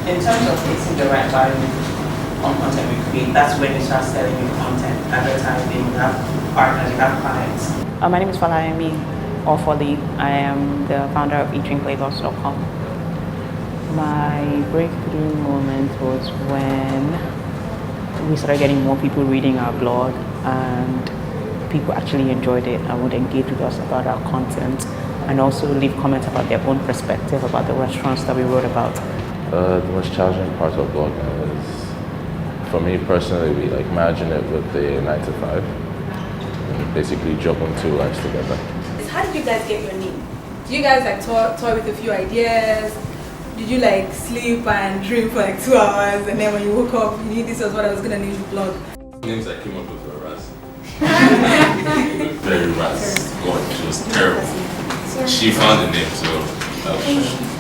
In terms of hitting the right value on content we create, that's when you start selling your content, advertising, you have partners, you have clients. My name is Falayemi Ofoli. I am the founder of eatdrinkplayloss.com. My breakthrough moment was when we started getting more people reading our blog, and people actually enjoyed it and would engage with us about our content and also leave comments about their own perspective about the restaurants that we wrote about. The most challenging part of blogging is, for me personally, like managing it with the 9 to 5 and basically juggling two lives together. How did you guys get your name? Did you guys like toy with a few ideas? Did you like sleep and dream for like 2 hours, and then when you woke up, you knew this was what I was gonna name the blog? Names I came up with were Raz. Very Raz. God, she was terrible. She found the name, so